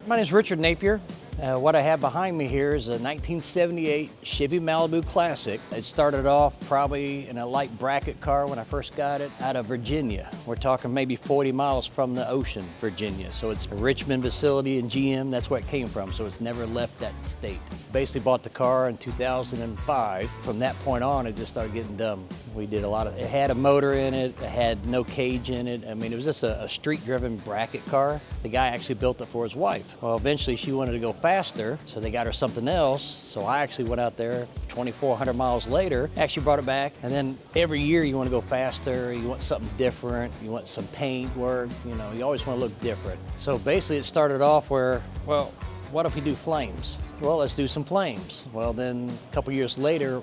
My name is Richard Napier. What I have behind me here is a 1978 Chevy Malibu Classic. It started off probably in a light bracket car when I first got it out of Virginia. We're talking maybe 40 miles from the ocean, Virginia. So it's a Richmond facility in GM, that's where it came from. So it's never left that state. Basically bought the car in 2005. From that point on, it just started getting dumb. We did a lot of, it had a motor in it, it had no cage in it. I mean, it was just a street-driven bracket car. The guy actually built it for his wife. Well, eventually she wanted to go faster, so they got her something else. So I actually went out there 2,400 miles later, actually brought it back. And then every year you want to go faster, you want something different, you want some paint work, you know, you always want to look different. So basically it started off where, well, what if we do flames? Well, let's do some flames. Well, then a couple years later,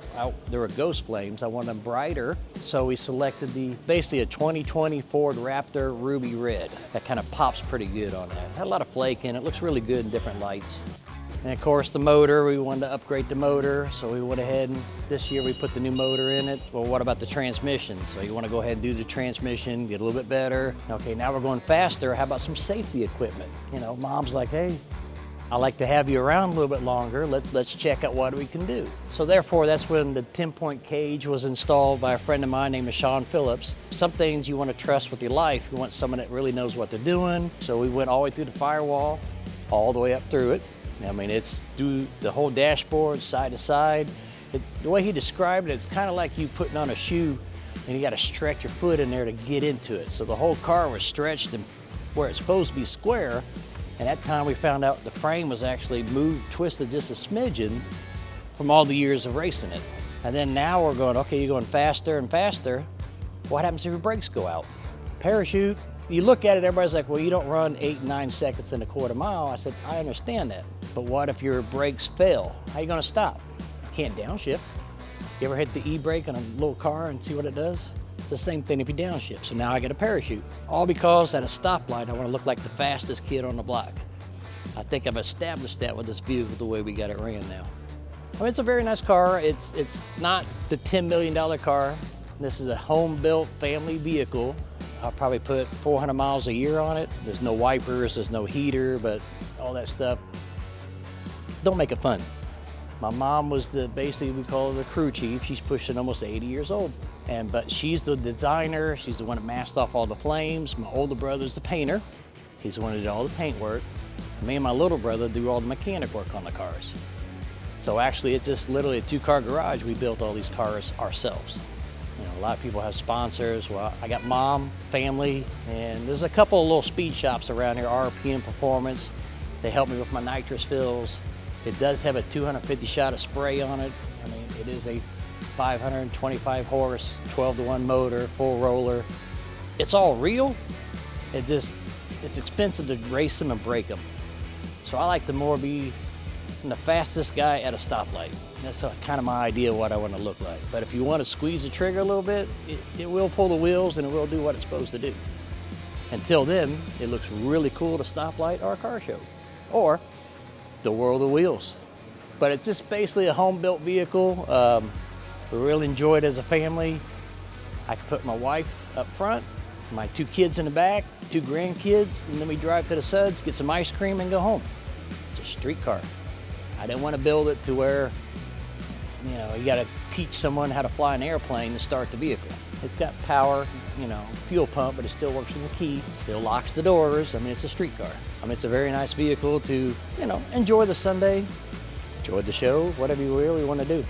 there were ghost flames. I wanted them brighter, so we selected basically a 2020 Ford Raptor Ruby Red. That kind of pops pretty good on that. Had a lot of flake in it, looks really good in different lights. And of course the motor, we wanted to upgrade the motor, so we went ahead and this year we put the new motor in it. Well, what about the transmission? So you want to go ahead and do the transmission, get a little bit better. Okay, now we're going faster. How about some safety equipment? You know, mom's like, hey, I like to have you around a little bit longer. Let's check out what we can do. So therefore, that's when the 10-point cage was installed by a friend of mine named Sean Phillips. Some things you want to trust with your life. You want someone that really knows what they're doing. So we went all the way through the firewall, all the way up through it. I mean, it's through the whole dashboard, side to side. The way he described it, it's kind of like you putting on a shoe and you got to stretch your foot in there to get into it. So the whole car was stretched and where it's supposed to be square. And at that time we found out the frame was actually moved, twisted just a smidgen from all the years of racing it. And then now we're going, okay, you're going faster and faster. What happens if your brakes go out? Parachute. You look at it, everybody's like, well, you don't run 8, 9 seconds in a quarter mile. I said, I understand that. But what if your brakes fail? How are you gonna stop? You can't downshift. You ever hit the e-brake on a little car and see what it does? It's the same thing if you downshift. So now I get a parachute. All because at a stoplight, I want to look like the fastest kid on the block. I think I've established that with this vehicle the way we got it ran now. I mean, it's a very nice car. It's not the $10 million car. This is a home-built family vehicle. I'll probably put 400 miles a year on it. There's no wipers, there's no heater, but all that stuff don't make it fun. My mom was basically we call her the crew chief. She's pushing almost 80 years old. But she's the designer. She's the one that masked off all the flames. My older brother's the painter. He's the one who did all the paint work. Me and my little brother do all the mechanic work on the cars. So actually it's just literally a 2-car garage. We built all these cars ourselves. You know, a lot of people have sponsors. Well, I got mom, family, and there's a couple of little speed shops around here, RPM Performance. They help me with my nitrous fills. It does have a 250 shot of spray on it. I mean, it is a 525 horse, 12-to-1 motor, full roller. It's all real. It's expensive to race them and break them. So I like to more be the fastest guy at a stoplight. That's kind of my idea of what I want to look like. But if you want to squeeze the trigger a little bit, it will pull the wheels and it will do what it's supposed to do. Until then, it looks really cool at a stoplight or a car show, or the world of wheels. But it's just basically a home-built vehicle. We really enjoy it as a family. I can put my wife up front, my 2 kids in the back, 2 grandkids, and then we drive to the suds, get some ice cream, and go home. It's a street car. I didn't want to build it to where, you know, you got to teach someone how to fly an airplane to start the vehicle. It's got power, you know, fuel pump, but it still works with the key, still locks the doors. I mean, it's a street car. I mean, it's a very nice vehicle to, you know, enjoy the Sunday, enjoy the show, whatever you really want to do.